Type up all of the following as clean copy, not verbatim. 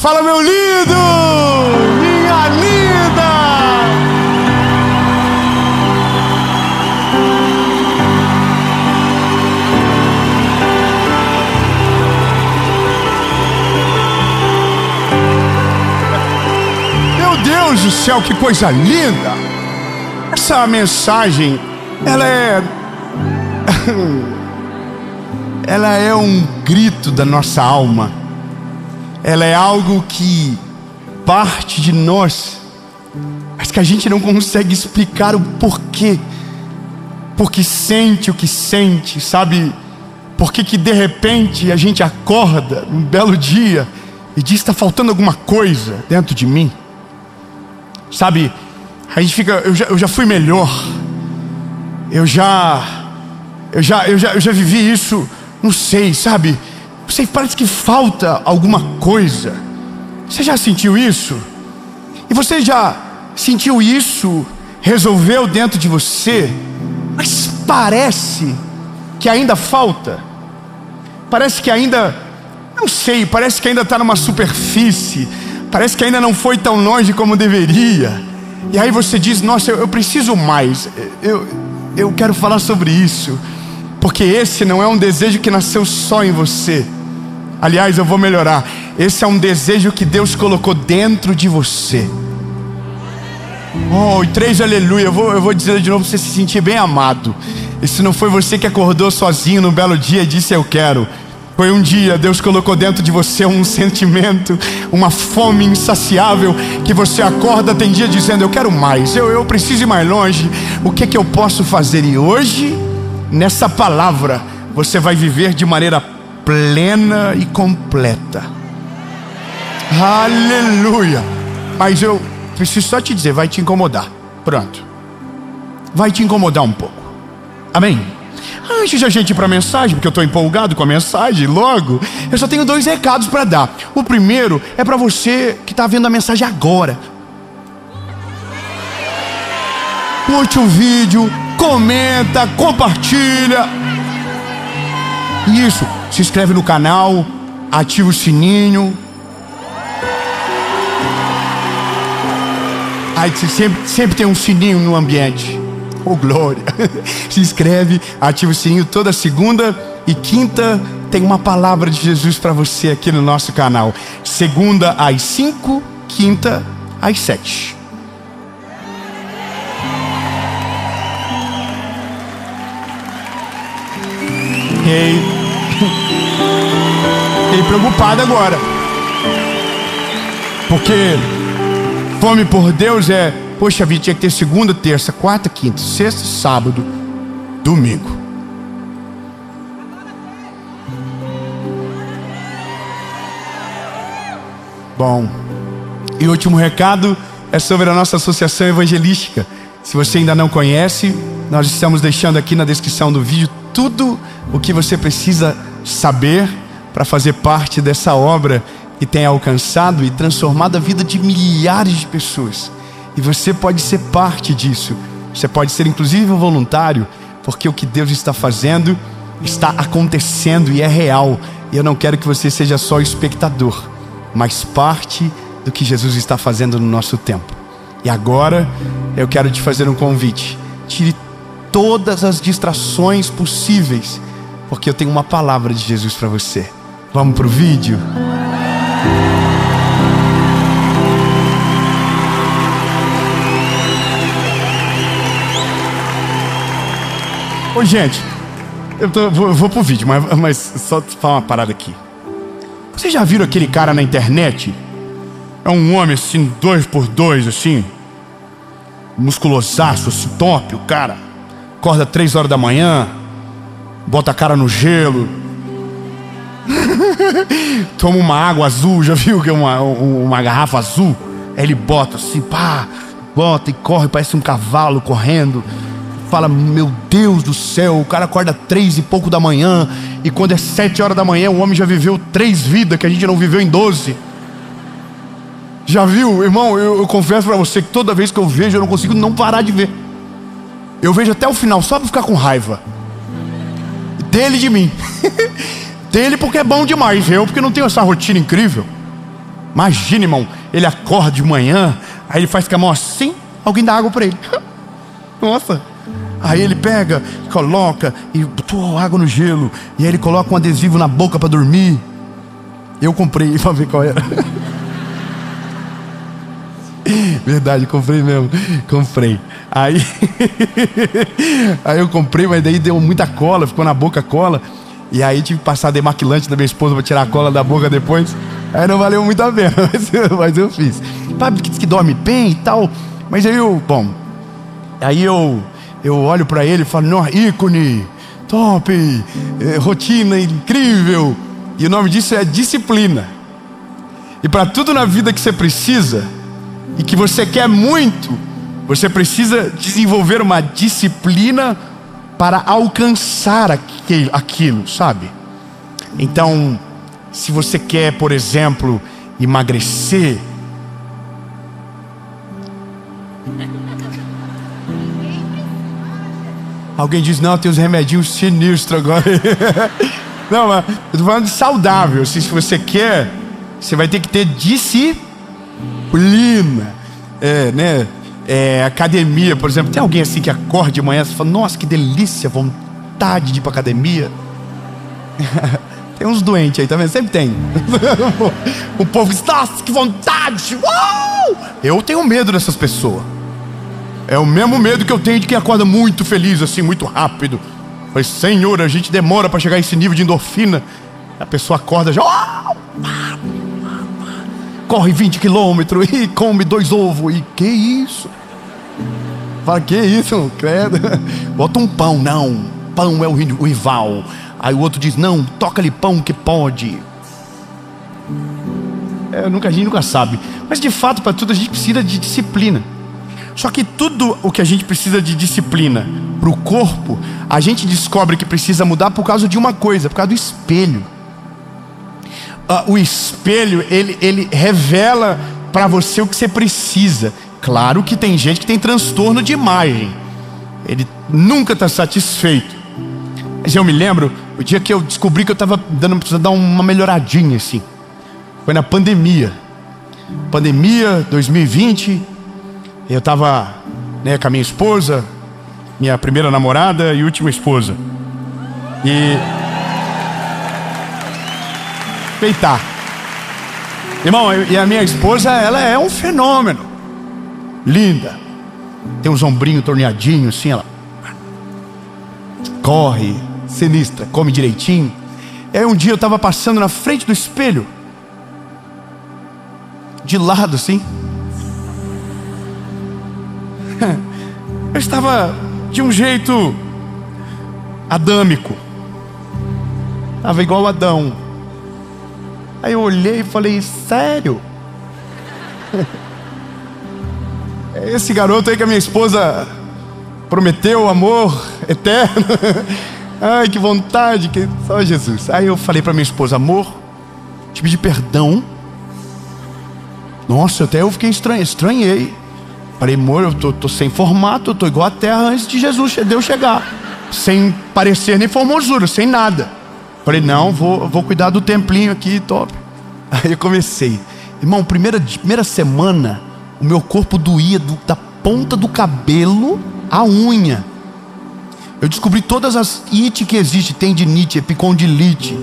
Fala, meu lindo! Minha linda! Meu Deus do céu, que coisa linda! Essa mensagem, ela é um grito da nossa alma. Ela é algo que parte de nós, mas que a gente não consegue explicar o porquê. Porque sente o que sente, sabe? Porque que de repente a gente acorda um belo dia e diz: está faltando alguma coisa dentro de mim. Sabe? A gente fica: eu já fui melhor. Eu já vivi isso. Não sei, sabe? Você parece que falta alguma coisa. Você já sentiu isso? E você já sentiu isso? Resolveu dentro de você? Mas parece que ainda falta. Parece que ainda, não sei, parece que ainda está numa superfície. Parece que ainda não foi tão longe como deveria. E aí você diz: nossa, eu preciso mais. Eu quero falar sobre isso. Porque esse não é um desejo que nasceu só em você. Aliás, eu vou melhorar. Esse é um desejo que Deus colocou dentro de você. Oh, e 3 aleluia. Eu vou dizer de novo para você se sentir bem amado. Esse não foi você que acordou sozinho num belo dia e disse: eu quero. Foi um dia, Deus colocou dentro de você um sentimento, uma fome insaciável, que você acorda, tem dia dizendo: eu quero mais, eu preciso ir mais longe. O que eu posso fazer? E hoje, nessa palavra, você vai viver de maneira plena e completa. Aleluia. Mas eu preciso só te dizer: vai te incomodar. Pronto, vai te incomodar um pouco. Amém? Antes de a gente ir para a mensagem, porque eu estou empolgado com a mensagem, logo, eu só tenho 2 recados para dar. O primeiro é para você que está vendo a mensagem agora. Curte o vídeo, comenta, compartilha. Isso, se inscreve no canal, ativa o sininho. Aí sempre tem um sininho no ambiente. Oh, glória. Se inscreve, ativa o sininho. Toda segunda e quinta tem uma palavra de Jesus para você aqui no nosso canal. Segunda às 5, quinta às 7. Fiquei preocupado agora, porque fome por Deus é: poxa vida, tinha que ter segunda, terça, quarta, quinta, sexta, sábado, domingo. Bom, e o último recado é sobre a nossa associação evangelística. Se você ainda não conhece, nós estamos deixando aqui na descrição do vídeo tudo o que você precisa saber para fazer parte dessa obra que tem alcançado e transformado a vida de milhares de pessoas. E você pode ser parte disso. Você pode ser inclusive um voluntário, porque o que Deus está fazendo está acontecendo e é real. E eu não quero que você seja só espectador, mas parte do que Jesus está fazendo no nosso tempo. E agora eu quero te fazer um convite: tire todas as distrações possíveis, porque eu tenho uma palavra de Jesus para você. Vamos pro vídeo? Ô, gente, eu vou pro vídeo, mas só falar uma parada aqui. Vocês já viram aquele cara na internet? É um homem assim, 2x2 assim, musculosaço, assim, top. O cara acorda 3 horas da manhã, bota a cara no gelo, toma uma água azul. Já viu que é uma garrafa azul? Aí ele bota assim, pá, bota e corre, parece um cavalo correndo. Fala: meu Deus do céu, o cara acorda 3 e pouco da manhã, e quando é 7 horas da manhã, o homem já viveu 3 vidas que a gente não viveu em 12. Já viu, irmão? Eu confesso pra você que toda vez que eu vejo, eu não consigo não parar de ver. Eu vejo até o final, só pra ficar com raiva dele e de mim. Dele porque é bom demais, eu porque não tenho essa rotina incrível. Imagina, irmão, ele acorda de manhã, aí ele faz com a mão assim, alguém dá água para ele. Nossa. Aí ele pega, coloca e água no gelo. E aí ele coloca um adesivo na boca para dormir. Eu comprei para ver qual era. Verdade, comprei mesmo. Comprei. Aí eu comprei, mas daí deu muita cola, ficou na boca a cola. E aí tive que passar demaquilante da minha esposa para tirar a cola da boca depois. Aí não valeu muito a pena, mas eu fiz. Papi diz que dorme bem e tal. Mas aí eu olho para ele e falo, não, ícone, top, rotina incrível. E o nome disso é disciplina. E para tudo na vida que você precisa e que você quer muito, você precisa desenvolver uma disciplina para alcançar aquilo, sabe? Então, se você quer, por exemplo, emagrecer, alguém diz, não, tem uns remedinhos sinistros agora. Não, mas eu tô falando de saudável. Se você quer, você vai ter que ter disciplina. Academia, por exemplo. Tem alguém assim que acorda de manhã e fala, nossa, que delícia, vontade de ir pra academia. Tem uns doentes aí, tá vendo? Sempre tem. O povo diz, nossa, que vontade. Uau! Eu tenho medo dessas pessoas. É o mesmo medo que eu tenho de quem acorda muito feliz, assim, muito rápido. Mas, Senhor, a gente demora para chegar a esse nível de endorfina. A pessoa acorda já, corre 20 quilômetros e come 2 ovos. E que isso? Fala, que isso? Credo. Bota um pão. Não, pão é o rival. Aí o outro diz, não, toca-lhe pão que pode. A gente nunca sabe. Mas de fato, para tudo a gente precisa de disciplina. Só que tudo o que a gente precisa de disciplina para o corpo, a gente descobre que precisa mudar por causa de uma coisa, por causa do espelho. O espelho, ele revela para você o que você precisa. Claro que tem gente que tem transtorno de imagem. Ele nunca está satisfeito. Mas eu me lembro, o dia que eu descobri que eu estava precisando dar uma melhoradinha assim. Foi na pandemia. Pandemia 2020. Eu estava com a minha esposa, minha primeira namorada e última esposa. E respeitar. Irmão, e a minha esposa, ela é um fenômeno. Linda. Tem uns ombrinhos torneadinhos assim, ela corre, sinistra, come direitinho. E aí um dia eu estava passando na frente do espelho, de lado assim. Eu estava de um jeito adâmico. Estava igual Adão. Aí eu olhei e falei, sério? É esse garoto aí que a minha esposa prometeu amor eterno. Ai, que vontade, que só Jesus. Aí eu falei para minha esposa, amor, te pedi perdão. Nossa, até eu fiquei estranhei. Falei, amor, eu tô sem formato, eu tô igual a terra antes de Deus chegar. Sem parecer nem formosura, sem nada. Falei, não, vou cuidar do templinho aqui, top. Aí eu comecei. Irmão, primeira semana, o meu corpo doía da ponta do cabelo à unha. Eu descobri todas as ites que existem, tendinite, epicondilite,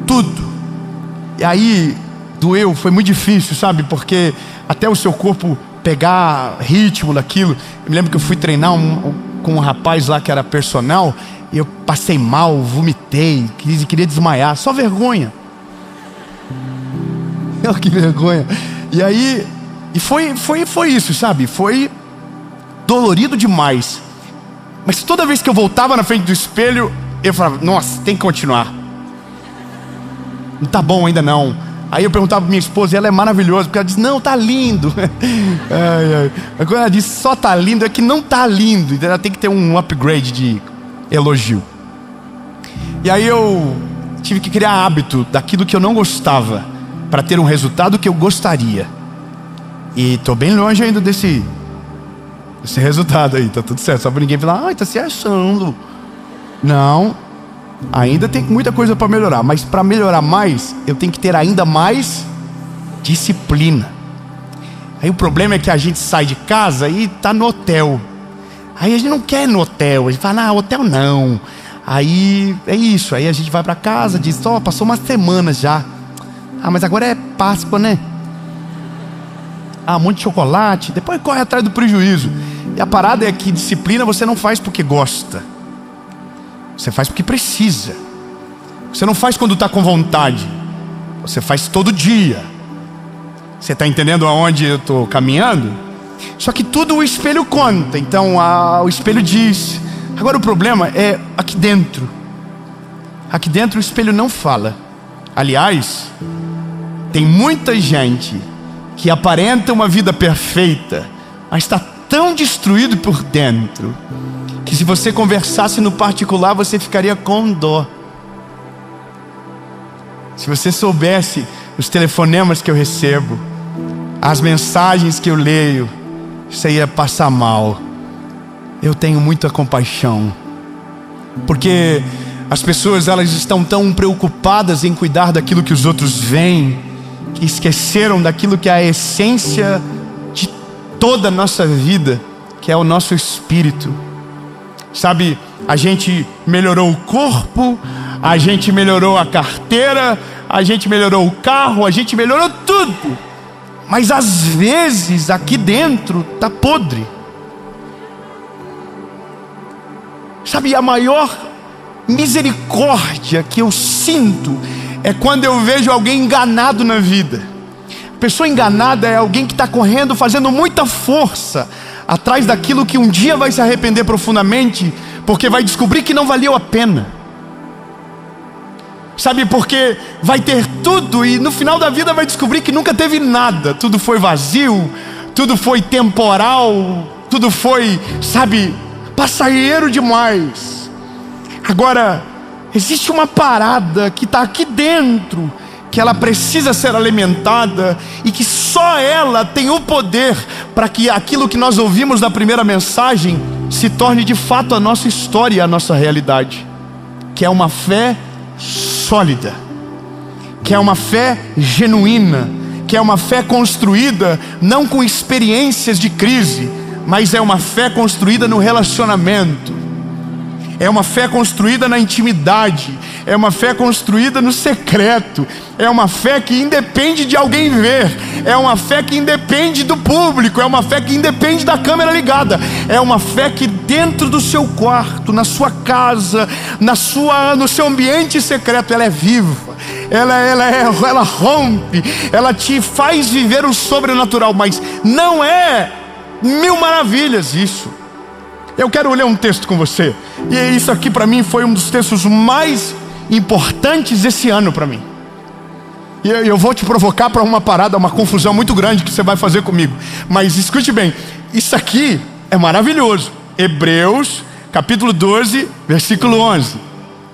tudo. E aí, doeu, foi muito difícil, sabe? Porque até o seu corpo pegar ritmo daquilo. Eu me lembro que eu fui treinar com um rapaz lá que era personal, e eu passei mal, vomitei, queria desmaiar, só vergonha. Que vergonha. E aí, foi isso, sabe? Foi dolorido demais. Mas toda vez que eu voltava na frente do espelho, eu falava, nossa, tem que continuar. Não tá bom ainda não. Aí eu perguntava pra minha esposa, e ela é maravilhosa, porque ela diz, não, tá lindo. Mas quando ela diz só tá lindo, é que não tá lindo. Então ela tem que ter um upgrade de elogio. E aí eu tive que criar hábito daquilo que eu não gostava, para ter um resultado que eu gostaria. E tô bem longe ainda desse resultado aí, tá tudo certo. Só pra ninguém falar, ai, tá se achando. Não. Ainda tem muita coisa para melhorar, mas para melhorar mais, eu tenho que ter ainda mais disciplina. Aí o problema é que a gente sai de casa e tá no hotel. Aí a gente não quer ir no hotel, a gente fala, hotel não. Aí é isso, aí a gente vai para casa, diz, passou umas semanas já. Mas agora é Páscoa, né? Um monte de chocolate, depois corre atrás do prejuízo. E a parada é que disciplina você não faz porque gosta. Você faz porque precisa. Você não faz quando está com vontade. Você faz todo dia. Você está entendendo aonde eu estou caminhando? Só que tudo o espelho conta. Então o espelho diz. Agora o problema é aqui dentro. Aqui dentro o espelho não fala. Aliás, tem muita gente que aparenta uma vida perfeita, mas está tão destruído por dentro, que se você conversasse no particular, você ficaria com dó. Se você soubesse os telefonemas que eu recebo, as mensagens que eu leio, você ia passar mal. Eu tenho muita compaixão, porque as pessoas, elas estão tão preocupadas em cuidar daquilo que os outros veem, que esqueceram daquilo que é a essência de toda a nossa vida, que é o nosso espírito. Sabe, a gente melhorou o corpo, a gente melhorou a carteira, a gente melhorou o carro, a gente melhorou tudo, mas às vezes aqui dentro está podre. Sabe, a maior misericórdia que eu sinto é quando eu vejo alguém enganado na vida. Pessoa enganada é alguém que está correndo, fazendo muita força atrás daquilo que um dia vai se arrepender profundamente, porque vai descobrir que não valeu a pena. Sabe, porque vai ter tudo e no final da vida vai descobrir que nunca teve nada. Tudo foi vazio, tudo foi temporal, tudo foi, sabe, passageiro demais. Agora, existe uma parada que está aqui dentro, que ela precisa ser alimentada e que só ela tem o poder para que aquilo que nós ouvimos na primeira mensagem se torne de fato a nossa história e a nossa realidade, que é uma fé sólida, que é uma fé genuína, que é uma fé construída não com experiências de crise, mas é uma fé construída no relacionamento, é uma fé construída na intimidade, é uma fé construída no secreto, é uma fé que independe de alguém ver, é uma fé que independe do público, é uma fé que independe da câmera ligada, é uma fé que dentro do seu quarto, na sua casa, no seu ambiente secreto, ela é viva, ela rompe, ela te faz viver o sobrenatural, mas não é mil maravilhas isso. Eu quero ler um texto com você, e isso aqui para mim foi um dos textos mais importantes esse ano para mim. E eu vou te provocar para uma parada, uma confusão muito grande que você vai fazer comigo, mas escute bem, isso aqui é maravilhoso. Hebreus capítulo 12 versículo 11.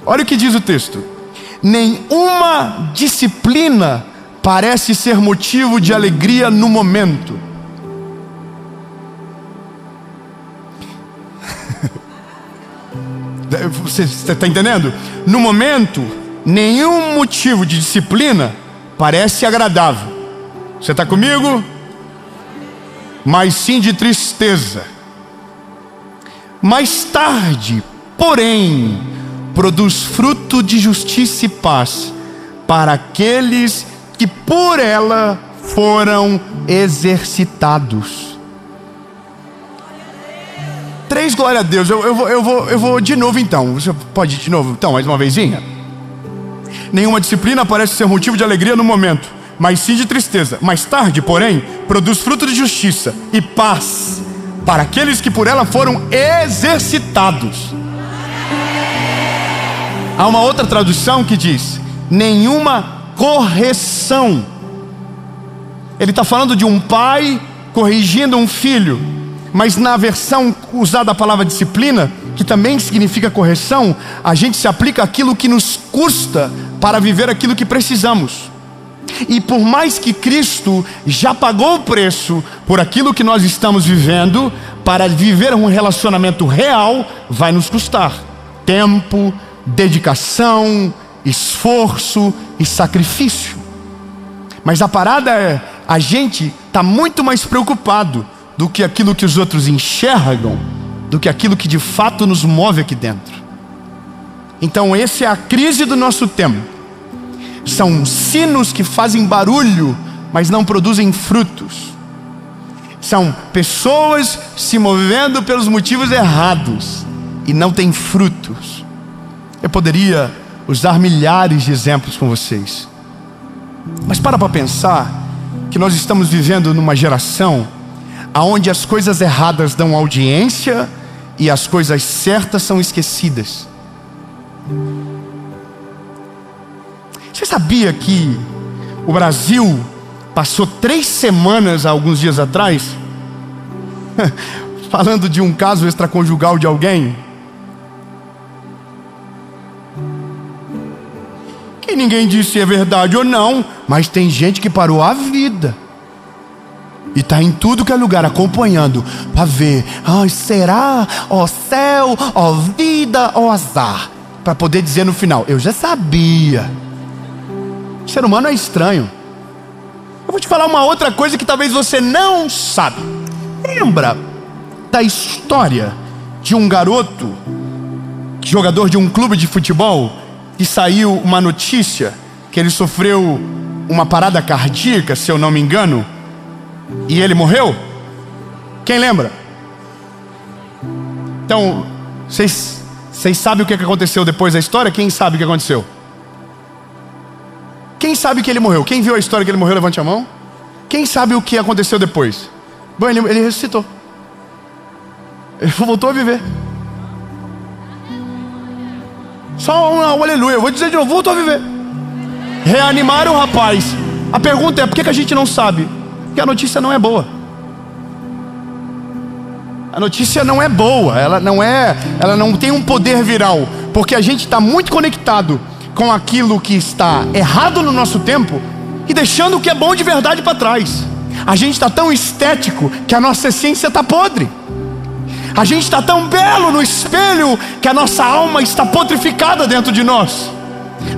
Olha o que diz o texto: nenhuma disciplina parece ser motivo de alegria no momento. Você está entendendo? No momento, nenhum motivo de disciplina parece agradável. Você está comigo? Mas sim de tristeza. Mais tarde, porém, produz fruto de justiça e paz para aqueles que por ela foram exercitados. 3, glória a Deus. Eu vou de novo então. Você pode ir de novo? Então, mais uma vezinha. Nenhuma disciplina parece ser motivo de alegria no momento, mas sim de tristeza. Mais tarde, porém, produz fruto de justiça e paz para aqueles que por ela foram exercitados. Há uma outra tradução que diz: nenhuma correção. Ele está falando de um pai corrigindo um filho, mas na versão usada a palavra disciplina, que também significa correção, a gente se aplica aquilo que nos custa para viver aquilo que precisamos. E por mais que Cristo já pagou o preço por aquilo que nós estamos vivendo, para viver um relacionamento real, vai nos custar tempo, dedicação, esforço e sacrifício. Mas a parada é, a gente está muito mais preocupado do que aquilo que os outros enxergam, do que aquilo que de fato nos move aqui dentro. Então essa é a crise do nosso tempo. São sinos que fazem barulho, mas não produzem frutos. São pessoas se movendo pelos motivos errados e não tem frutos. Eu poderia usar milhares de exemplos com vocês, mas para pensar que nós estamos vivendo numa geração onde as coisas erradas dão audiência e as coisas certas são esquecidas. Você sabia que o Brasil passou 3 semanas, há alguns dias atrás, falando de um caso extraconjugal de alguém que ninguém disse se é verdade ou não, mas tem gente que parou a vida e está em tudo que é lugar acompanhando para ver, será, ó céu, ó vida, ó azar, para poder dizer no final, eu já sabia. O ser humano é estranho. Eu vou te falar uma outra coisa que talvez você não sabe. Lembra da história de um garoto, jogador de um clube de futebol, que saiu uma notícia que ele sofreu uma parada cardíaca, se eu não me engano, e ele morreu? Quem lembra? Então, vocês sabem o que aconteceu depois da história? Quem sabe o que aconteceu? Quem sabe que ele morreu? Quem viu a história que ele morreu, levante a mão. Quem sabe o que aconteceu depois? Bom, ele ressuscitou. Ele voltou a viver. Só um aleluia. Eu vou dizer de novo, voltou a viver. Reanimaram o rapaz. A pergunta é, por que a gente não sabe? Porque a notícia não é boa. A notícia não é boa. Ela não tem um poder viral. Porque a gente está muito conectado com aquilo que está errado no nosso tempo e deixando o que é bom de verdade para trás. A gente está tão estético que a nossa essência está podre. A gente está tão belo no espelho que a nossa alma está putrificada dentro de nós.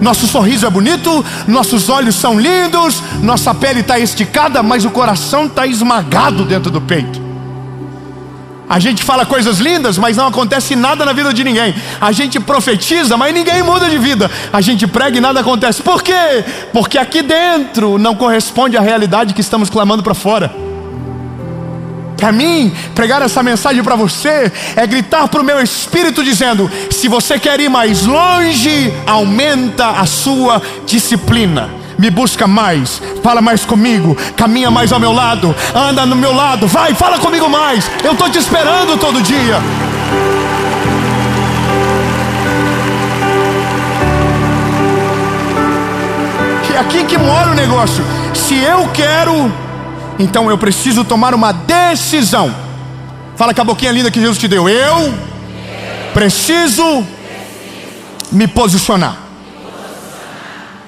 Nosso sorriso é bonito, nossos olhos são lindos, nossa pele está esticada, mas o coração está esmagado dentro do peito. A gente fala coisas lindas, mas não acontece nada na vida de ninguém. A gente profetiza, mas ninguém muda de vida. A gente prega e nada acontece. Por quê? Porque aqui dentro não corresponde à realidade que estamos clamando para fora. Para mim, pregar essa mensagem para você é gritar para o meu espírito dizendo, se você quer ir mais longe, aumenta a sua disciplina. Me busca mais, fala mais comigo, caminha mais ao meu lado, anda no meu lado, vai, fala comigo mais. Eu estou te esperando todo dia. É aqui que mora o negócio. Se eu quero, então eu preciso tomar uma decisão. Fala com a boquinha linda que Jesus te deu. Eu preciso me posicionar.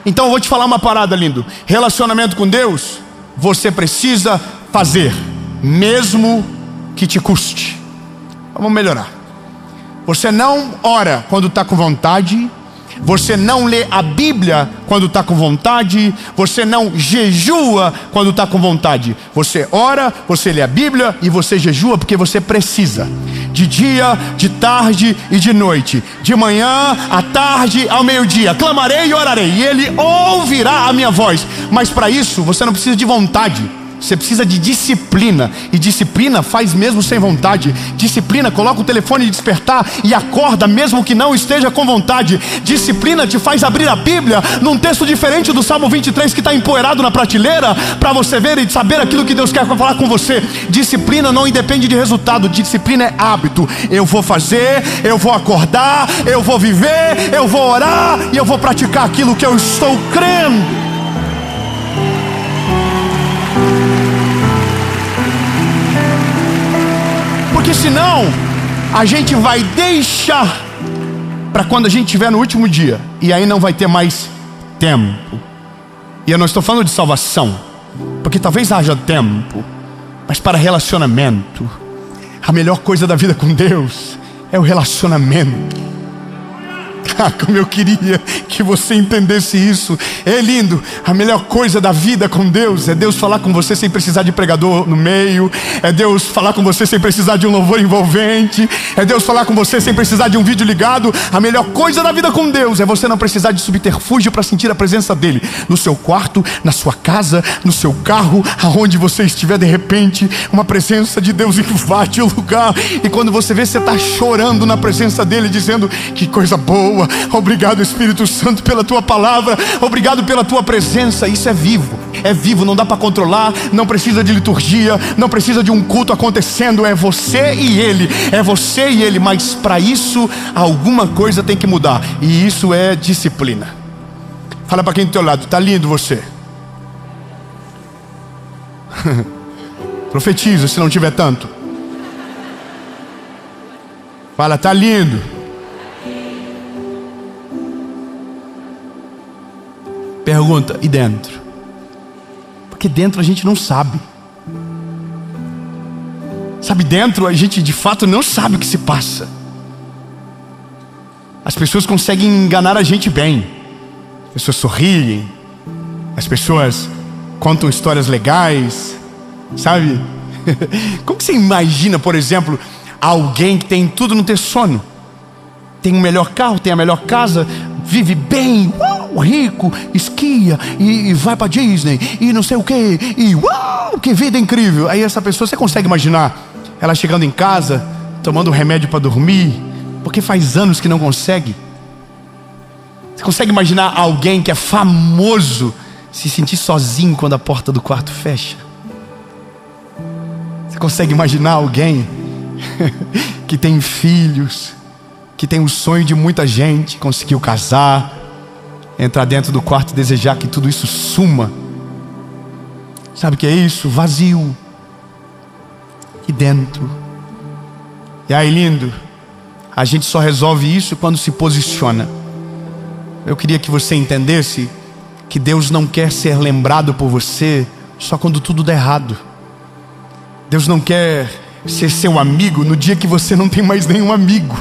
Então eu vou te falar uma parada, lindo. Relacionamento com Deus, você precisa fazer, mesmo que te custe. Vamos melhorar. Você não ora quando está com vontade. Você não lê a Bíblia quando está com vontade. Você não jejua quando está com vontade. Você ora, você lê a Bíblia e você jejua porque você precisa. De dia, de tarde e de noite. De manhã, à tarde, ao meio-dia. Clamarei e orarei, e Ele ouvirá a minha voz. Mas para isso, você não precisa de vontade. Você precisa de disciplina. E disciplina faz mesmo sem vontade. Disciplina coloca o telefone de despertar e acorda mesmo que não esteja com vontade. Disciplina te faz abrir a Bíblia num texto diferente do Salmo 23 que está empoeirado na prateleira, para você ver e saber aquilo que Deus quer falar com você. Disciplina não independe de resultado. Disciplina é hábito. Eu vou fazer, eu vou acordar, eu vou viver, eu vou orar e eu vou praticar aquilo que eu estou crendo. Porque senão a gente vai deixar para quando a gente estiver no último dia, e aí não vai ter mais tempo. E eu não estou falando de salvação, porque talvez haja tempo, mas para relacionamento, a melhor coisa da vida com Deus é o relacionamento. Como eu queria que você entendesse isso. É lindo. A melhor coisa da vida com Deus é Deus falar com você sem precisar de pregador no meio. É Deus falar com você sem precisar de um louvor envolvente. É Deus falar com você sem precisar de um vídeo ligado. A melhor coisa da vida com Deus é você não precisar de subterfúgio para sentir a presença dele no seu quarto, na sua casa, no seu carro, aonde você estiver. De repente uma presença de Deus invade o lugar, e quando você vê, você está chorando na presença dele, dizendo: que coisa boa, obrigado Espírito Santo pela tua palavra, obrigado pela tua presença. Isso é vivo, não dá para controlar, não precisa de liturgia, não precisa de um culto acontecendo. É você e ele, mas para isso alguma coisa tem que mudar, e isso é disciplina. Fala para quem do teu lado: tá lindo você. Profetiza se não tiver tanto. Fala: tá lindo. Pergunta: e dentro? Porque dentro a gente não sabe. Sabe, dentro a gente de fato não sabe o que se passa. As pessoas conseguem enganar a gente bem. As pessoas sorriem, as pessoas contam histórias legais, sabe? Como que você imagina, por exemplo, alguém que tem tudo, não ter sono? Tem o melhor carro, tem a melhor casa, vive bem, rico, esquia e vai pra Disney e não sei o que, e que vida incrível. Aí essa pessoa, você consegue imaginar ela chegando em casa, tomando um remédio para dormir, porque faz anos que não consegue? Você consegue imaginar alguém que é famoso se sentir sozinho quando a porta do quarto fecha? Você consegue imaginar alguém que tem filhos, que tem o sonho de muita gente, conseguiu casar, entrar dentro do quarto e desejar que tudo isso suma? Sabe o que é isso? Vazio. E dentro. E aí, lindo, a gente só resolve isso quando se posiciona. Eu queria que você entendesse que Deus não quer ser lembrado por você só quando tudo der errado. Deus não quer ser seu amigo no dia que você não tem mais nenhum amigo.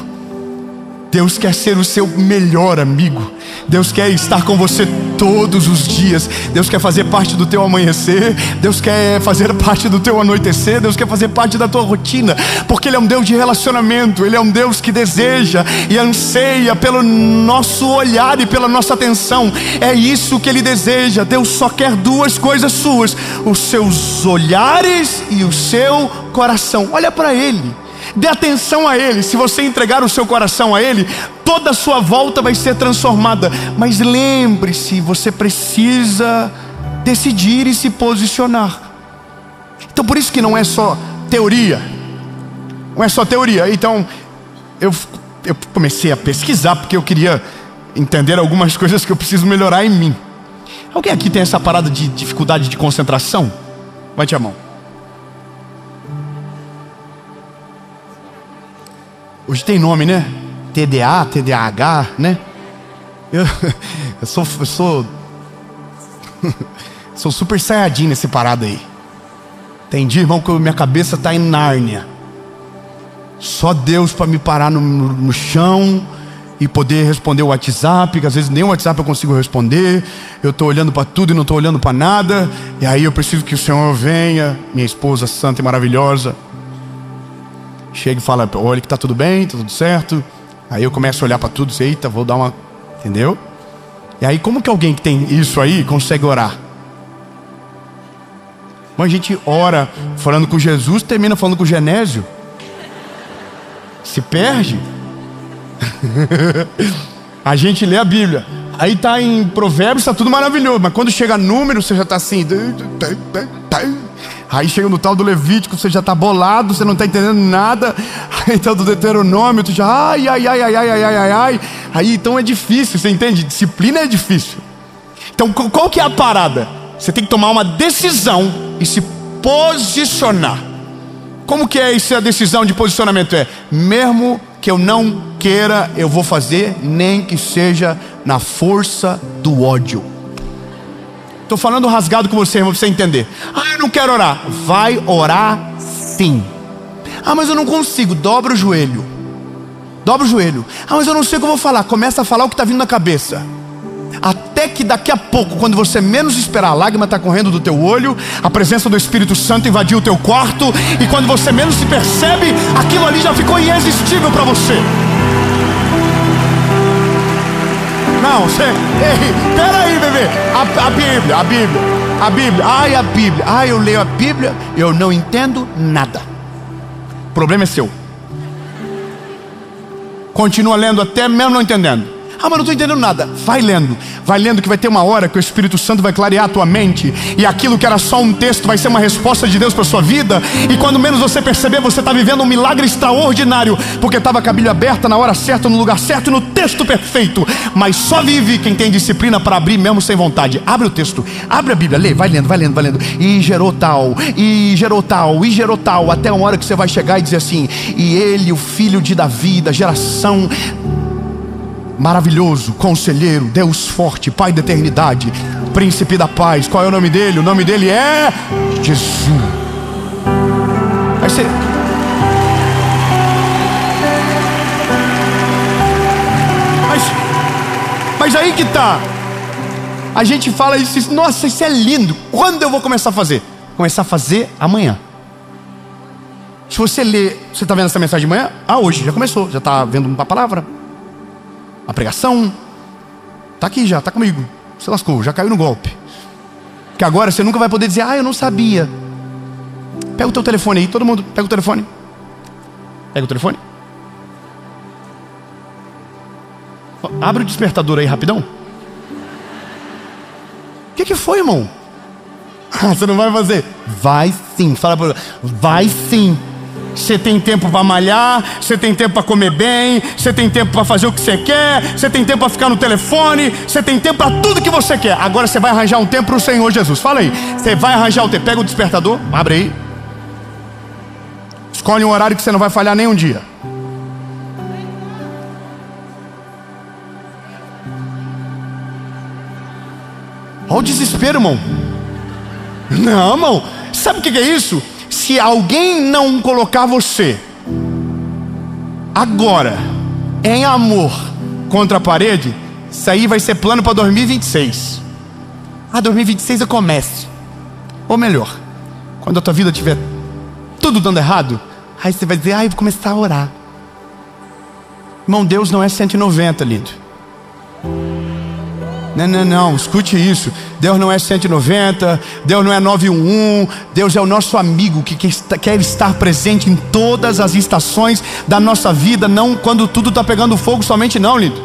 Deus quer ser o seu melhor amigo. Deus quer estar com você todos os dias. Deus quer fazer parte do teu amanhecer. Deus quer fazer parte do teu anoitecer. Deus quer fazer parte da tua rotina, porque Ele é um Deus de relacionamento. Ele é um Deus que deseja e anseia pelo nosso olhar e pela nossa atenção. É isso que Ele deseja. Deus só quer duas coisas suas: os seus olhares e o seu coração. Olha para Ele, dê atenção a Ele. Se você entregar o seu coração a Ele, toda a sua volta vai ser transformada. Mas lembre-se, você precisa decidir e se posicionar. Então por isso que não é só teoria. Não é só teoria. Então eu comecei a pesquisar, porque eu queria entender algumas coisas que eu preciso melhorar em mim. Alguém aqui tem essa parada de dificuldade de concentração? Bate a mão. Hoje tem nome, né? TDA, TDAH, né? Eu sou super saiyajin nesse parado aí. Entendi, irmão, que minha cabeça tá em Nárnia. Só Deus para me parar no chão e poder responder o WhatsApp, porque às vezes nem o WhatsApp eu consigo responder. Eu tô olhando para tudo e não tô olhando para nada. E aí eu preciso que o Senhor venha, minha esposa santa e maravilhosa, chega e fala: olha que tá tudo bem, tá tudo certo. Aí eu começo a olhar para tudo, sei, eita, vou dar uma... Entendeu? E aí como que alguém que tem isso aí consegue orar? Bom, a gente ora falando com Jesus, termina falando com o Genésio. Se perde. A gente lê a Bíblia, aí tá em Provérbios, tá tudo maravilhoso, mas quando chega número, você já tá assim. Aí chega no tal do Levítico, você já tá bolado, você não tá entendendo nada. Aí tá do Deuteronômio, tu já ai. Aí então é difícil, você entende? Disciplina é difícil. Então qual que é a parada? Você tem que tomar uma decisão e se posicionar. Como que é essa decisão de posicionamento? É: mesmo que eu não queira, eu vou fazer, nem que seja na força do ódio. Estou falando rasgado com você, irmão, para você entender. Eu não quero orar. Vai orar sim. Mas eu não consigo. Dobra o joelho. Dobra o joelho. Ah, mas eu não sei o que eu vou falar. Começa a falar o que está vindo na cabeça. Até que daqui a pouco, quando você menos esperar, a lágrima está correndo do teu olho, a presença do Espírito Santo invadiu o teu quarto, e quando você menos se percebe, aquilo ali já ficou irresistível para você. Não, você... Ei, peraí, bebê. A Bíblia. Ai, a Bíblia. Ai, eu leio a Bíblia, eu não entendo nada. O problema é seu. Continua lendo até mesmo não entendendo. Ah, mas não estou entendendo nada. Vai lendo que vai ter uma hora que o Espírito Santo vai clarear a tua mente, e aquilo que era só um texto vai ser uma resposta de Deus para a sua vida. E quando menos você perceber, você está vivendo um milagre extraordinário, porque estava com a Bíblia aberta na hora certa, no lugar certo, no texto perfeito. Mas só vive quem tem disciplina para abrir mesmo sem vontade. Abre o texto, abre a Bíblia, lê, vai lendo. E gerou tal, até uma hora que você vai chegar e dizer assim: e ele, o filho de Davi, da geração maravilhoso, conselheiro, Deus forte, Pai da eternidade, príncipe da paz. Qual é o nome dele? O nome dele é Jesus. Aí você... Mas aí que tá. A gente fala isso, nossa, isso é lindo. Quando eu vou começar a fazer? Começar a fazer amanhã. Se você ler, você está vendo essa mensagem de manhã? Ah, hoje já começou, já está vendo uma palavra, a pregação, está aqui já, está comigo. Você lascou, já caiu no golpe. Que agora você nunca vai poder dizer: ah, eu não sabia. Pega o teu telefone aí, todo mundo, pega o telefone. Pega o telefone. Abre o despertador aí rapidão. O que foi, irmão? Você não vai fazer? Vai sim, fala para ele. Vai sim. Você tem tempo para malhar, você tem tempo para comer bem, você tem tempo para fazer o que você quer, você tem tempo para ficar no telefone, você tem tempo para tudo que você quer. Agora você vai arranjar um tempo para o Senhor Jesus. Fala aí, você vai arranjar o tempo. Pega o despertador, abre aí. Escolhe um horário que você não vai falhar nem um dia. Olha o desespero, irmão. Não, irmão, sabe o que é isso? Se alguém não colocar você agora em amor contra a parede, isso aí vai ser plano para 2026. 2026 eu começo. Ou melhor, quando a tua vida estiver tudo dando errado, aí você vai dizer: eu vou começar a orar. Irmão, Deus não é 190, lindo. Não, escute isso. Deus não é 190, Deus não é 911. Deus é o nosso amigo que quer estar presente em todas as estações da nossa vida. Não quando tudo está pegando fogo somente, não, lindo.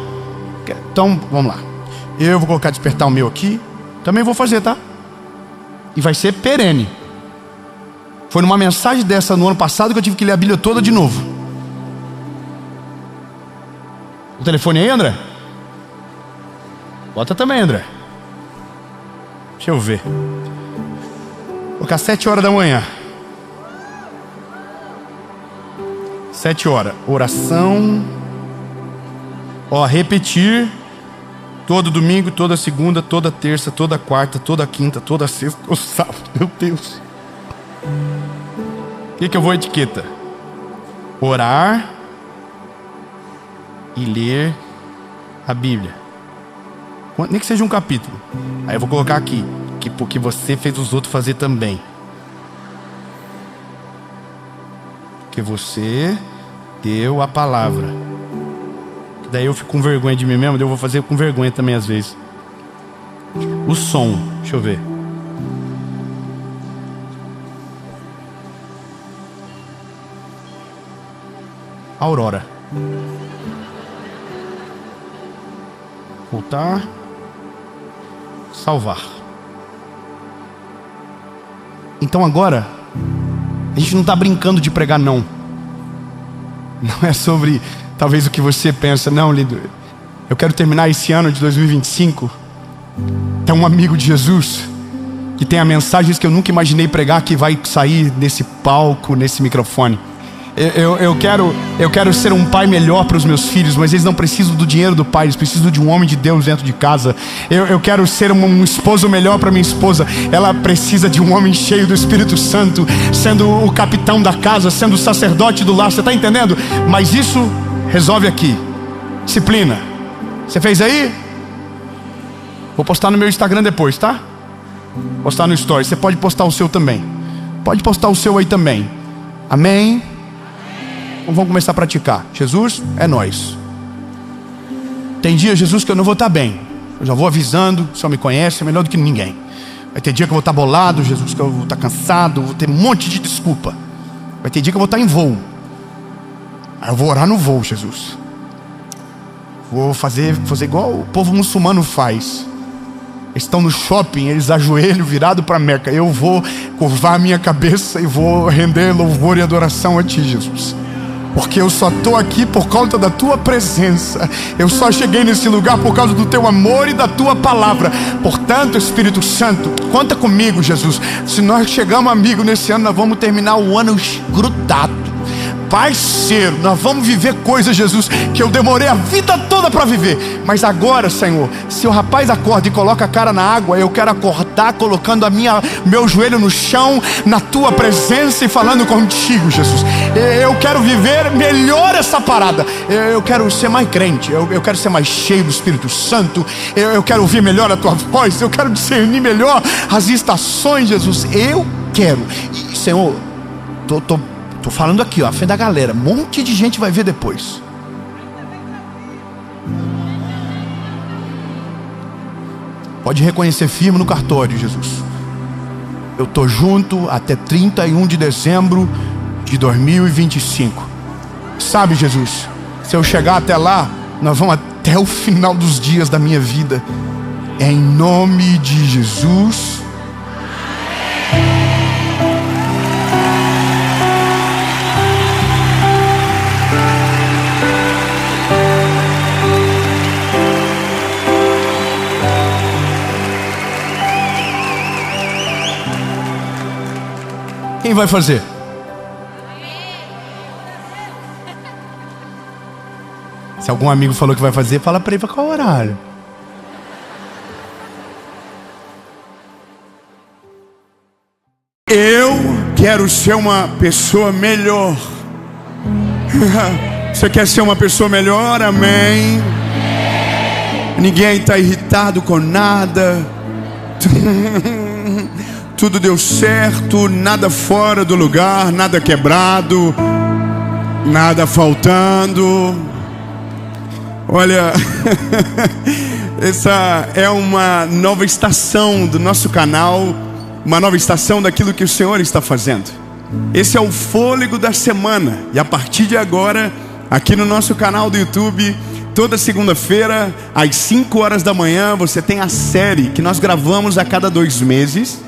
Então, vamos lá. Eu vou colocar despertar o meu aqui. Também vou fazer, tá? E vai ser perene. Foi numa mensagem dessa no ano passado que eu tive que ler a Bíblia toda de novo. O telefone aí, André? Bota também, André. Deixa eu ver. Vou colocar 7 horas da manhã. 7 horas. Oração. Repetir. Todo domingo, toda segunda, toda terça, toda quarta, toda quinta, toda sexta, todo sábado. Meu Deus. O que eu vou etiqueta? Orar e ler a Bíblia. Nem que seja um capítulo. Aí eu vou colocar aqui, que porque você fez os outros fazer também. Porque você deu a palavra. Daí eu fico com vergonha de mim mesmo, daí eu vou fazer com vergonha também às vezes. O som, deixa eu ver. Aurora. Voltar. Salvar. Então agora a gente não está brincando de pregar, não. Não é sobre talvez o que você pensa. Não, lindo. Eu quero terminar esse ano de 2025. Tem um amigo de Jesus que tem mensagens que eu nunca imaginei pregar, que vai sair nesse palco, nesse microfone. Eu quero ser um pai melhor para os meus filhos, mas eles não precisam do dinheiro do pai, eles precisam de um homem de Deus dentro de casa. Eu quero ser um esposo melhor para minha esposa, ela precisa de um homem cheio do Espírito Santo, sendo o capitão da casa, sendo o sacerdote do lar. Você está entendendo? Mas isso resolve aqui. Disciplina. Você fez aí? Vou postar no meu Instagram depois, tá? Postar no story. Você pode postar o seu também. Pode postar o seu aí também. Amém? Então vamos começar a praticar. Jesus, é nós. Tem dia, Jesus, que eu não vou estar bem. Eu já vou avisando. O Senhor me conhece, é melhor do que ninguém. Vai ter dia que eu vou estar bolado, Jesus, que eu vou estar cansado. Vou ter um monte de desculpa. Vai ter dia que eu vou estar em voo. Aí eu vou orar no voo, Jesus. Vou fazer igual o povo muçulmano faz. Eles estão no shopping, eles ajoelham virado para Meca. Eu vou curvar a minha cabeça e vou render louvor e adoração a Ti, Jesus. Porque eu só estou aqui por causa da Tua presença. Eu só cheguei nesse lugar por causa do Teu amor e da Tua palavra. Portanto, Espírito Santo, conta comigo, Jesus. Se nós chegamos amigos nesse ano, nós vamos terminar o ano grudado. Parceiro, nós vamos viver coisas, Jesus, que eu demorei a vida toda para viver. Mas agora, Senhor, se o rapaz acorda e coloca a cara na água, eu quero acordar colocando meu joelho no chão, na Tua presença e falando contigo, Jesus. Eu quero viver melhor essa parada. Eu quero ser mais crente. Eu quero ser mais cheio do Espírito Santo. Eu quero ouvir melhor a Tua voz. Eu quero discernir melhor as estações, Jesus. Eu quero. E, Senhor, tô falando aqui, ó, à frente da galera. Um monte de gente vai ver depois. Pode reconhecer firme no cartório, Jesus. Eu tô junto até 31 de dezembro de 2025. Sabe, Jesus, se eu chegar até lá, nós vamos até o final dos dias da minha vida. Em nome de Jesus. Quem vai fazer? Se algum amigo falou que vai fazer, fala para ele qual horário. Eu quero ser uma pessoa melhor. Você quer ser uma pessoa melhor? Amém. Ninguém está irritado com nada. Tudo deu certo, nada fora do lugar, nada quebrado, nada faltando. Olha, essa é uma nova estação do nosso canal, uma nova estação daquilo que o Senhor está fazendo. Esse é o fôlego da semana. E a partir de agora, aqui no nosso canal do YouTube, toda segunda-feira, às 5 horas da manhã, você tem a série que nós gravamos a cada 2 meses.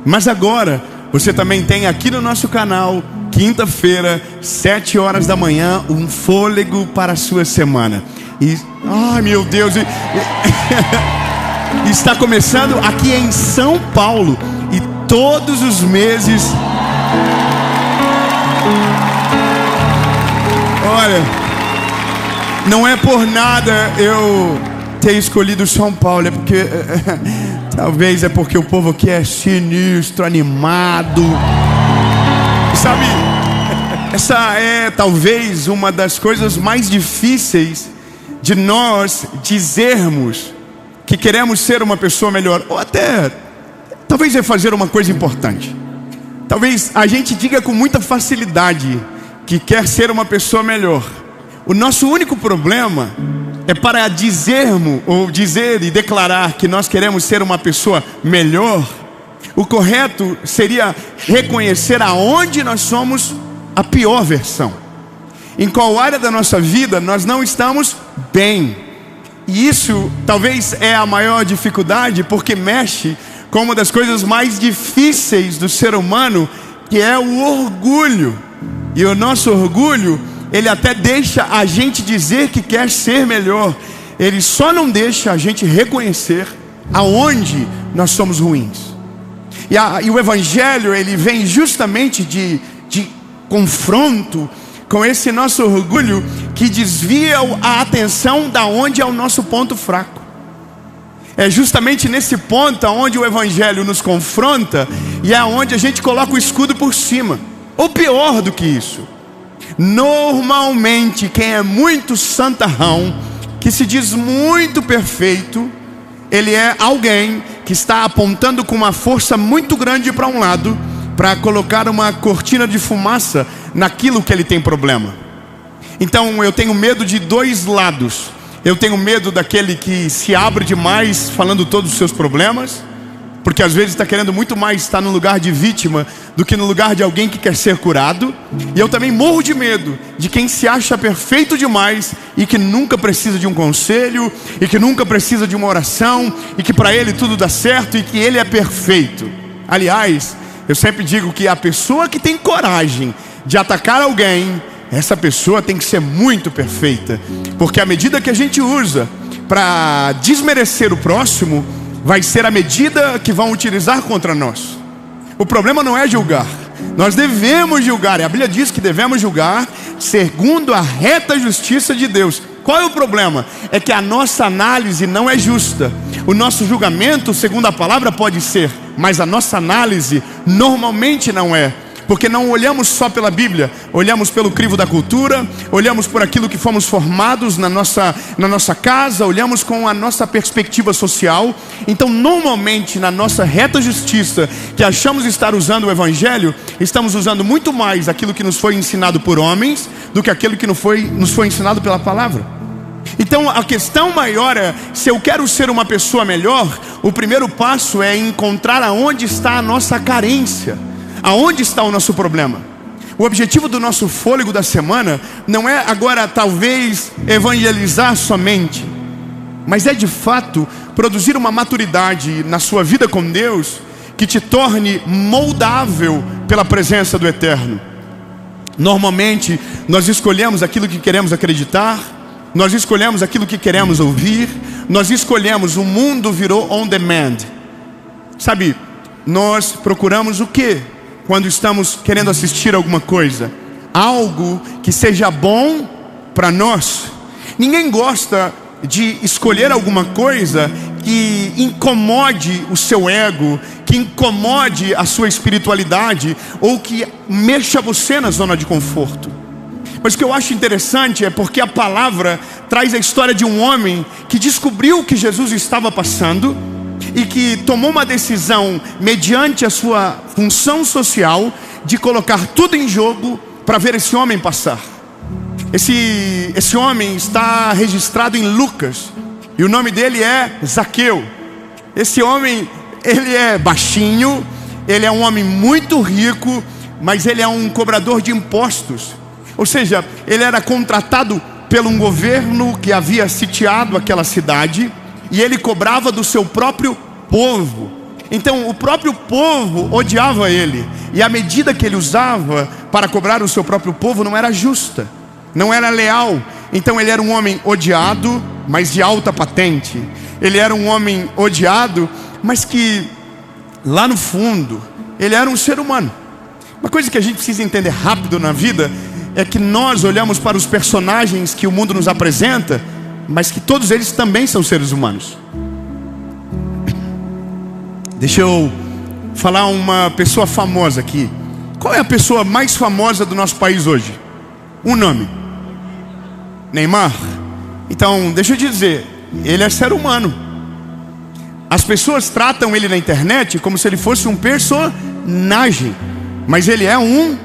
Mas agora, você também tem aqui no nosso canal, quinta-feira, 7 horas da manhã, um fôlego para a sua semana. E, ai meu Deus, está começando aqui em São Paulo. E todos os meses, olha, não é por nada eu ter escolhido São Paulo, é porque talvez é porque o povo aqui é sinistro, animado. Sabe, essa é talvez uma das coisas mais difíceis de nós dizermos que queremos ser uma pessoa melhor. Ou até, talvez é fazer uma coisa importante. Talvez a gente diga com muita facilidade que quer ser uma pessoa melhor. O nosso único problema é para dizermos ou dizer e declarar que nós queremos ser uma pessoa melhor. O correto seria reconhecer aonde nós somos a pior versão, em qual área da nossa vida nós não estamos bem. E isso talvez é a maior dificuldade, porque mexe com uma das coisas mais difíceis do ser humano, que é o orgulho. E o nosso orgulho, ele até deixa a gente dizer que quer ser melhor. Ele só não deixa a gente reconhecer aonde nós somos ruins. E o Evangelho, ele vem justamente de confronto com esse nosso orgulho, que desvia a atenção da onde é o nosso ponto fraco. É justamente nesse ponto onde o Evangelho nos confronta, e é onde a gente coloca o escudo por cima. Ou pior do que isso, Normalmente, quem é muito santarrão, que se diz muito perfeito, ele é alguém que está apontando com uma força muito grande para um lado, para colocar uma cortina de fumaça naquilo que ele tem problema. Então eu tenho medo de dois lados. Eu tenho medo daquele que se abre demais falando todos os seus problemas, porque às vezes está querendo muito mais estar no lugar de vítima do que no lugar de alguém que quer ser curado. E eu também morro de medo de quem se acha perfeito demais e que nunca precisa de um conselho, e que nunca precisa de uma oração, e que para ele tudo dá certo e que ele é perfeito. Aliás, eu sempre digo que a pessoa que tem coragem de atacar alguém, essa pessoa tem que ser muito perfeita, porque a medida que a gente usa para desmerecer o próximo vai ser a medida que vão utilizar contra nós. O problema não é julgar. Nós devemos julgar, e a Bíblia diz que devemos julgar segundo a reta justiça de Deus. Qual é o problema? É que a nossa análise não é justa. O nosso julgamento, segundo a palavra, pode ser, mas a nossa análise normalmente não é. Porque não olhamos só pela Bíblia, olhamos pelo crivo da cultura, olhamos por aquilo que fomos formados na nossa casa, olhamos com a nossa perspectiva social. Então normalmente na nossa reta justiça, que achamos estar usando o Evangelho, estamos usando muito mais aquilo que nos foi ensinado por homens, do que aquilo que nos foi ensinado pela palavra. Então a questão maior é, se eu quero ser uma pessoa melhor, o primeiro passo é encontrar aonde está a nossa carência. Aonde está o nosso problema? O objetivo do nosso fôlego da semana não é agora talvez evangelizar somente, mas é de fato produzir uma maturidade na sua vida com Deus que te torne moldável pela presença do Eterno. Normalmente nós escolhemos aquilo que queremos acreditar, nós escolhemos aquilo que queremos ouvir, nós escolhemos, o mundo virou on demand. Sabe, nós procuramos o quê? Quando estamos querendo assistir alguma coisa, algo que seja bom para nós. Ninguém gosta de escolher alguma coisa que incomode o seu ego, que incomode a sua espiritualidade, ou que mexa você na zona de conforto. Mas o que eu acho interessante é porque a palavra traz a história de um homem que descobriu o que Jesus estava passando e que tomou uma decisão, mediante a sua função social, de colocar tudo em jogo para ver esse homem passar. Esse homem está registrado em Lucas, e o nome dele é Zaqueu. Esse homem, ele é baixinho, ele é um homem muito rico, mas ele é um cobrador de impostos. Ou seja, ele era contratado pelo um governo que havia sitiado aquela cidade, e ele cobrava do seu próprio povo. Então o próprio povo odiava ele, e a medida que ele usava para cobrar o seu próprio povo não era justa, não era leal. Então ele era um homem odiado, mas de alta patente. Ele era um homem odiado, mas que lá no fundo ele era um ser humano. Uma coisa que a gente precisa entender rápido na vida é que nós olhamos para os personagens que o mundo nos apresenta, mas que todos eles também são seres humanos. Deixa eu falar uma pessoa famosa aqui. Qual é a pessoa mais famosa do nosso país hoje? Um nome: Neymar. Então, deixa eu te dizer, ele é ser humano. As pessoas tratam ele na internet como se ele fosse um personagem, mas ele é um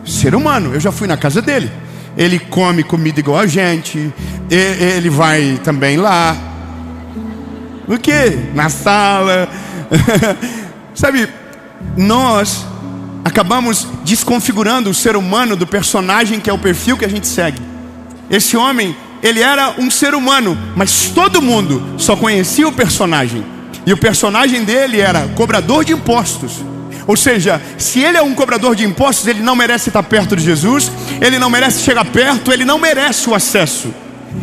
ser humano. Eu já fui na casa dele. Ele come comida igual a gente. Ele vai também lá. O quê? Na sala. Sabe, nós acabamos desconfigurando o ser humano do personagem que é o perfil que a gente segue. Esse homem, ele era um ser humano, mas todo mundo só conhecia o personagem. E o personagem dele era cobrador de impostos. Ou seja, se ele é um cobrador de impostos, ele não merece estar perto de Jesus, ele não merece chegar perto, ele não merece o acesso.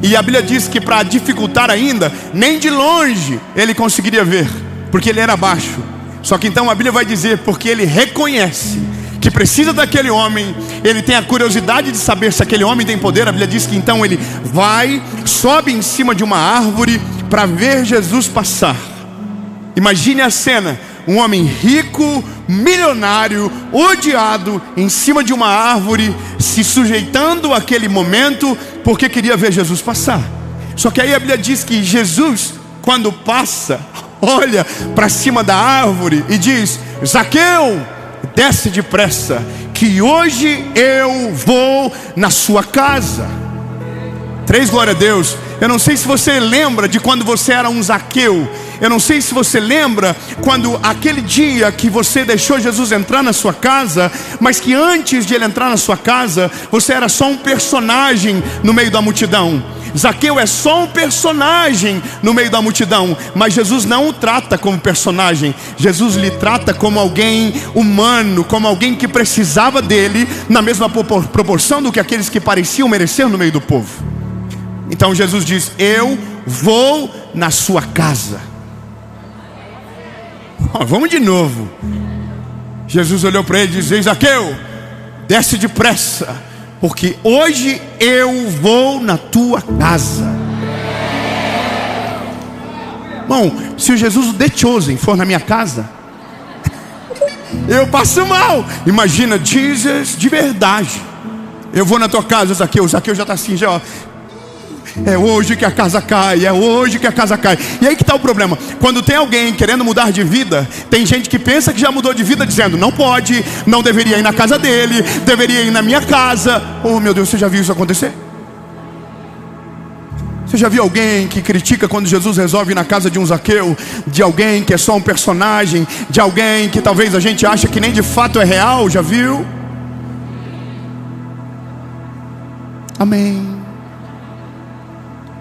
E a Bíblia diz que para dificultar ainda, nem de longe ele conseguiria ver, porque ele era baixo. Só que então a Bíblia vai dizer, porque ele reconhece que precisa daquele homem, ele tem a curiosidade de saber se aquele homem tem poder. A Bíblia diz que então ele vai, sobe em cima de uma árvore para ver Jesus passar. Imagine a cena: um homem rico, milionário, odiado, em cima de uma árvore, se sujeitando àquele momento, porque queria ver Jesus passar. Só que aí a Bíblia diz que Jesus, quando passa, olha para cima da árvore e diz: Zaqueu, desce depressa, que hoje eu vou na sua casa. 3 glória a Deus. Eu não sei se você lembra de quando você era um Zaqueu. Eu não sei se você lembra quando aquele dia que você deixou Jesus entrar na sua casa, mas que antes de ele entrar na sua casa, você era só um personagem no meio da multidão. Zaqueu é só um personagem no meio da multidão, mas Jesus não o trata como personagem. Jesus lhe trata como alguém humano, como alguém que precisava dele, na mesma proporção do que aqueles que pareciam merecer no meio do povo. Então Jesus diz: eu vou na sua casa. Vamos de novo. Jesus olhou para ele e disse: Zaqueu, desce depressa, porque hoje eu vou na tua casa. Bom, se o Jesus The Chosen for na minha casa, eu passo mal. Imagina Jesus de verdade. Eu vou na tua casa, Zaqueu. Zaqueu já está assim, já, ó. É hoje que a casa cai, é hoje que a casa cai. E aí que está o problema. Quando tem alguém querendo mudar de vida, tem gente que pensa que já mudou de vida, dizendo: não pode, não deveria ir na casa dele, deveria ir na minha casa. Oh meu Deus, você já viu isso acontecer? Você já viu alguém que critica quando Jesus resolve ir na casa de um Zaqueu? De alguém que é só um personagem, de alguém que talvez a gente acha que nem de fato é real? Já viu? Amém.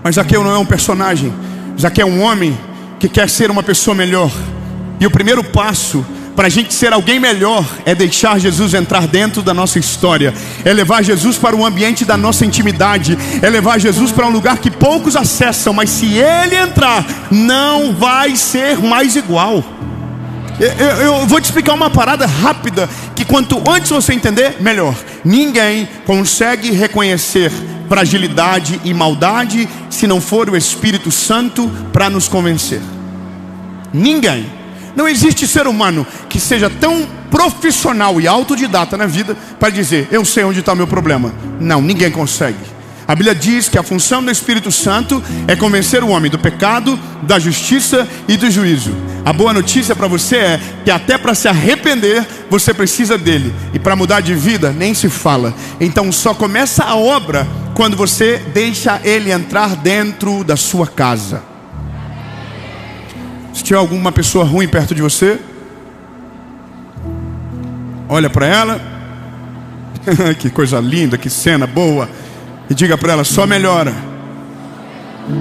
Mas Zaqueu não é um personagem. Zaqueu é um homem que quer ser uma pessoa melhor. E o primeiro passo para a gente ser alguém melhor é deixar Jesus entrar dentro da nossa história. É levar Jesus para o ambiente da nossa intimidade. É levar Jesus para um lugar que poucos acessam, mas se ele entrar, não vai ser mais igual. Eu vou te explicar uma parada rápida, que quanto antes você entender, melhor. Ninguém consegue reconhecer fragilidade e maldade se não for o Espírito Santo para nos convencer. Ninguém. Não existe ser humano que seja tão profissional e autodidata na vida para dizer: eu sei onde está o meu problema. Não, ninguém consegue. A Bíblia diz que a função do Espírito Santo é convencer o homem do pecado, da justiça e do juízo. A boa notícia para você é que até para se arrepender você precisa dele, e para mudar de vida nem se fala. Então só começa a obra quando você deixa ele entrar dentro da sua casa. Se tiver alguma pessoa ruim perto de você, olha para ela. Que coisa linda, que cena boa. E diga para ela: só melhora.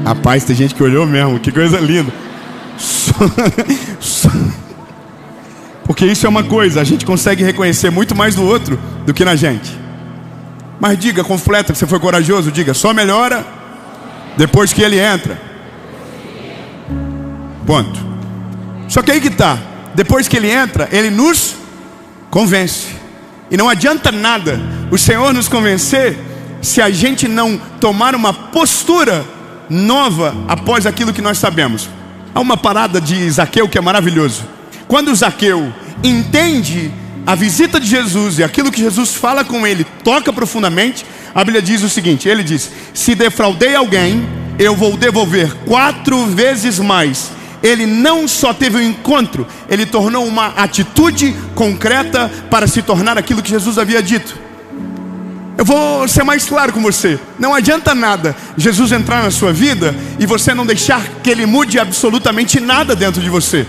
Rapaz, tem gente que olhou mesmo. Que coisa linda. Porque isso é uma coisa, a gente consegue reconhecer muito mais do outro do que na gente. Mas diga, completa, que você foi corajoso. Diga: só melhora depois que ele entra. Ponto. Só que aí que está. Depois que ele entra, ele nos convence. E não adianta nada o Senhor nos convencer se a gente não tomar uma postura nova após aquilo que nós sabemos. Há uma parada de Zaqueu que é maravilhoso. Quando Zaqueu entende a visita de Jesus e aquilo que Jesus fala com ele toca profundamente, a Bíblia diz o seguinte: ele diz: se defraudei alguém, eu vou devolver 4 vezes mais. Ele não só teve um encontro, ele tornou uma atitude concreta para se tornar aquilo que Jesus havia dito. Eu vou ser mais claro com você. Não adianta nada Jesus entrar na sua vida e você não deixar que ele mude absolutamente nada dentro de você.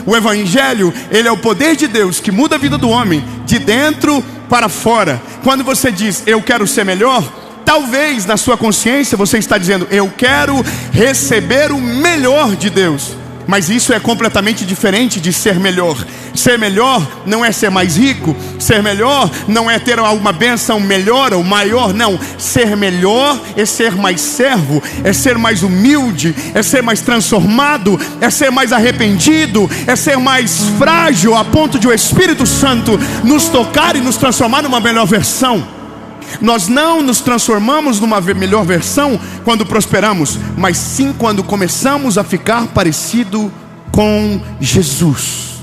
O Evangelho, ele é o poder de Deus que muda a vida do homem de dentro para fora. Quando você diz: eu quero ser melhor, talvez na sua consciência você está dizendo: eu quero receber o melhor de Deus. Mas isso é completamente diferente de ser melhor. Ser melhor não é ser mais rico. Ser melhor não é ter alguma bênção melhor ou maior. Não, ser melhor é ser mais servo, é ser mais humilde, é ser mais transformado, é ser mais arrependido, é ser mais frágil a ponto de o Espírito Santo nos tocar e nos transformar numa melhor versão. Nós não nos transformamos numa melhor versão quando prosperamos, mas sim quando começamos a ficar parecido com Jesus.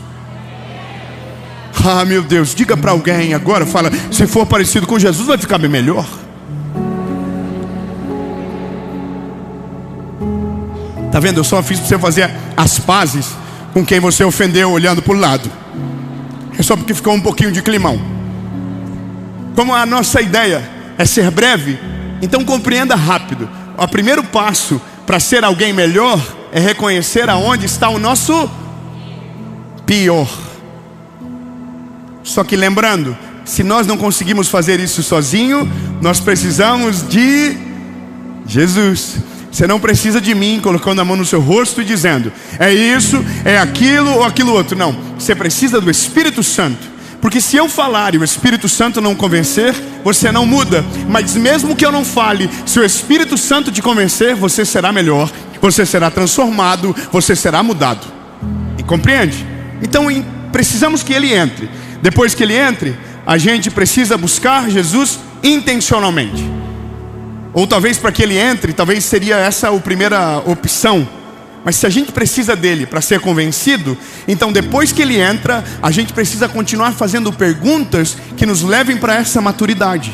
Ah, meu Deus, diga para alguém agora, fala, se for parecido com Jesus, vai ficar bem melhor. Tá vendo? Eu só fiz para você fazer as pazes com quem você ofendeu olhando para o lado. É só porque ficou um pouquinho de climão. Como a nossa ideia é ser breve, então compreenda rápido. O primeiro passo para ser alguém melhor é reconhecer aonde está o nosso pior. Só que lembrando, se nós não conseguimos fazer isso sozinho, nós precisamos de Jesus. Você não precisa de mim colocando a mão no seu rosto e dizendo, é isso, é aquilo ou aquilo outro. Não, você precisa do Espírito Santo. Porque se eu falar e o Espírito Santo não convencer, você não muda. Mas mesmo que eu não fale, se o Espírito Santo te convencer, você será melhor, você será transformado, você será mudado. E compreende? Então precisamos que ele entre. Depois que ele entre, a gente precisa buscar Jesus intencionalmente. Ou talvez para que ele entre, talvez seria essa a primeira opção. Mas se a gente precisa dele para ser convencido, então depois que ele entra, a gente precisa continuar fazendo perguntas que nos levem para essa maturidade.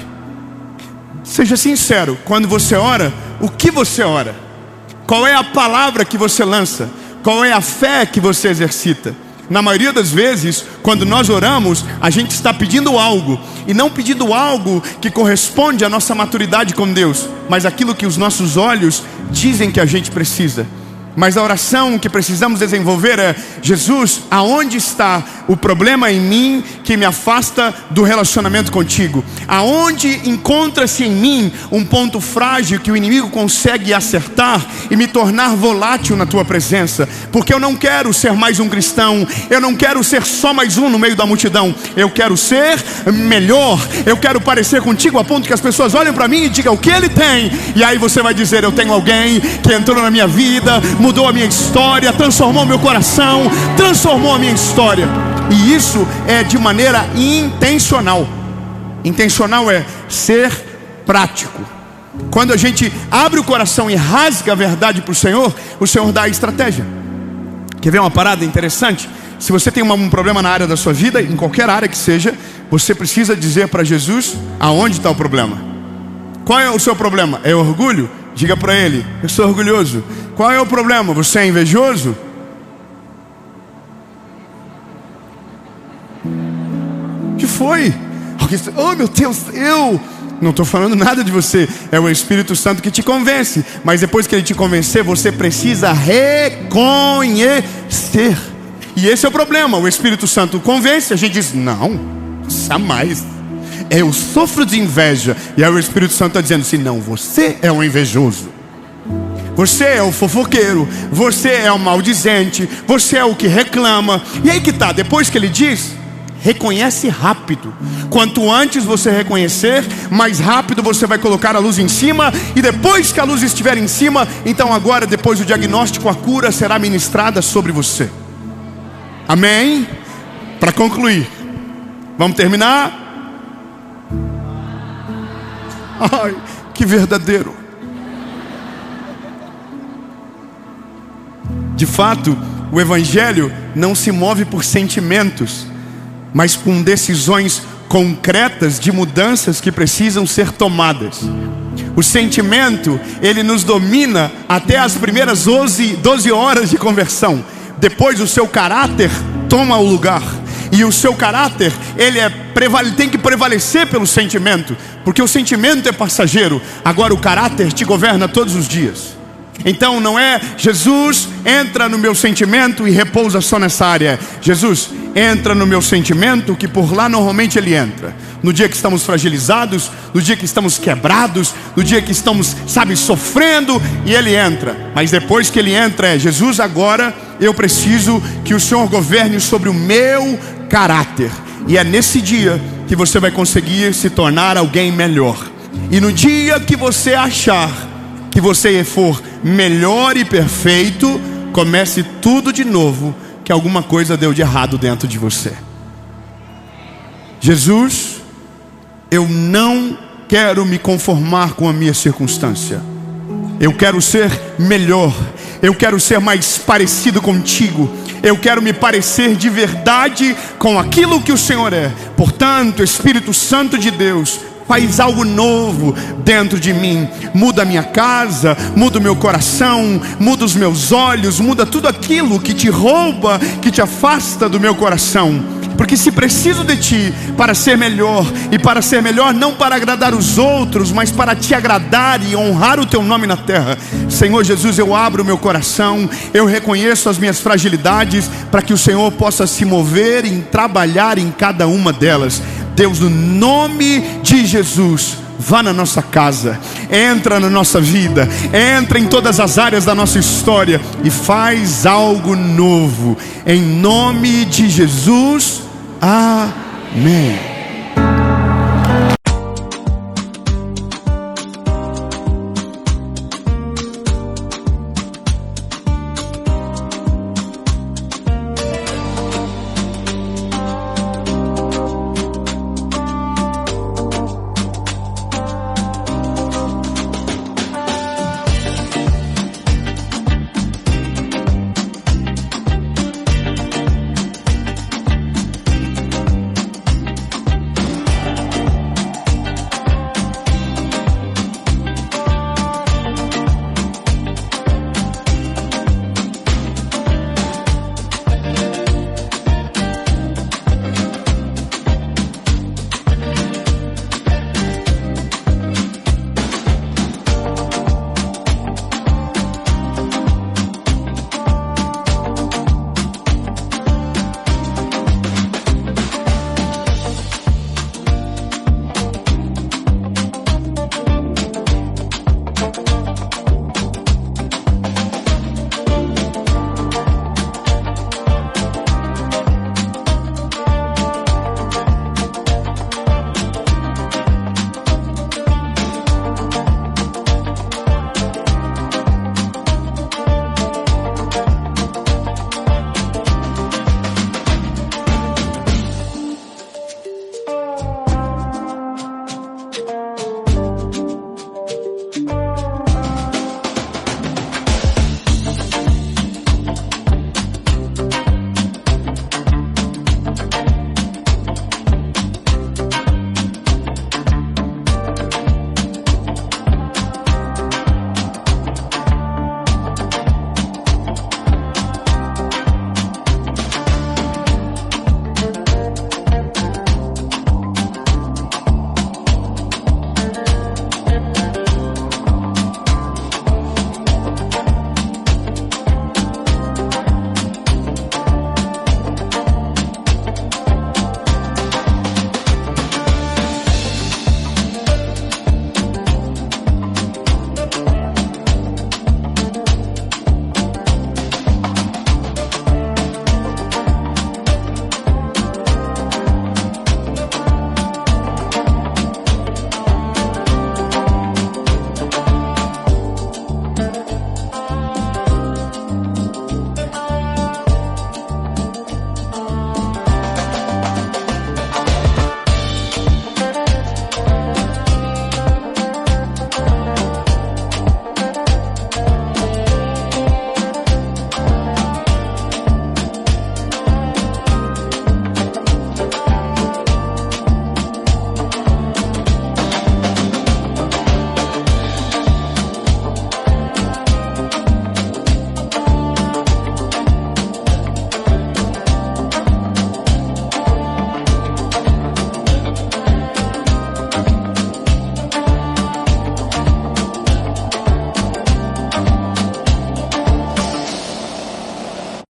Seja sincero, quando você ora, o que você ora? Qual é a palavra que você lança? Qual é a fé que você exercita? Na maioria das vezes, quando nós oramos, a gente está pedindo algo, e não pedindo algo que corresponde à nossa maturidade com Deus, mas aquilo que os nossos olhos dizem que a gente precisa. Mas a oração que precisamos desenvolver é: Jesus, aonde está o problema em mim que me afasta do relacionamento contigo? Aonde encontra-se em mim um ponto frágil que o inimigo consegue acertar e me tornar volátil na tua presença? Porque eu não quero ser mais um cristão, eu não quero ser só mais um no meio da multidão, eu quero ser melhor, eu quero parecer contigo a ponto que as pessoas olhem para mim e digam o que ele tem, e aí você vai dizer: eu tenho alguém que entrou na minha vida, mudou a minha história, transformou meu coração, transformou a minha história. E isso é de maneira intencional. Intencional é ser prático. Quando a gente abre o coração e rasga a verdade para o Senhor dá a estratégia. Quer ver uma parada interessante? Se você tem um problema na área da sua vida, em qualquer área que seja, você precisa dizer para Jesus aonde está o problema. Qual é o seu problema? É orgulho? Diga para ele: eu sou orgulhoso. Qual é o problema? Você é invejoso? O que foi? Oh meu Deus, eu não estou falando nada de você. É o Espírito Santo que te convence. Mas depois que ele te convencer, você precisa reconhecer. E esse é o problema. O Espírito Santo convence, a gente diz: não, jamais. Eu sofro de inveja. E aí o Espírito Santo está dizendo assim: não, você é um invejoso, você é o fofoqueiro, você é o maldizente, você é o que reclama. E aí que tá, depois que ele diz, reconhece rápido. Quanto antes você reconhecer, mais rápido você vai colocar a luz em cima. E depois que a luz estiver em cima, então agora, depois do diagnóstico, a cura será ministrada sobre você. Amém? Para concluir, vamos terminar? Ai, que verdadeiro. De fato, o Evangelho não se move por sentimentos, mas com decisões concretas de mudanças que precisam ser tomadas. O sentimento, ele nos domina até as primeiras 12 horas de conversão. Depois o seu caráter toma o lugar. E o seu caráter, ele tem que prevalecer pelo sentimento, porque o sentimento é passageiro. Agora o caráter te governa todos os dias. Então não é Jesus entra no meu sentimento e repousa só nessa área. Jesus entra no meu sentimento, que por lá normalmente ele entra. No dia que estamos fragilizados, no dia que estamos quebrados, no dia que estamos, sofrendo, e ele entra. Mas depois que ele entra Jesus, agora eu preciso que o Senhor governe sobre o meu caráter. E é nesse dia que você vai conseguir se tornar alguém melhor. E no dia que você achar que você for melhor e perfeito, comece tudo de novo, que alguma coisa deu de errado dentro de você. Jesus, eu não quero me conformar com a minha circunstância. Eu quero ser melhor. Eu quero ser mais parecido contigo. Eu quero me parecer de verdade com aquilo que o Senhor é. Portanto, Espírito Santo de Deus, faz algo novo dentro de mim. Muda a minha casa, muda o meu coração, muda os meus olhos, muda tudo aquilo que te rouba, que te afasta do meu coração. Porque se preciso de ti para ser melhor, e para ser melhor não para agradar os outros, mas para te agradar e honrar o teu nome na terra. Senhor Jesus, eu abro o meu coração, eu reconheço as minhas fragilidades, para que o Senhor possa se mover e trabalhar em cada uma delas. Deus, no nome de Jesus, vá na nossa casa, entra na nossa vida, entra em todas as áreas da nossa história e faz algo novo. Em nome de Jesus, amém.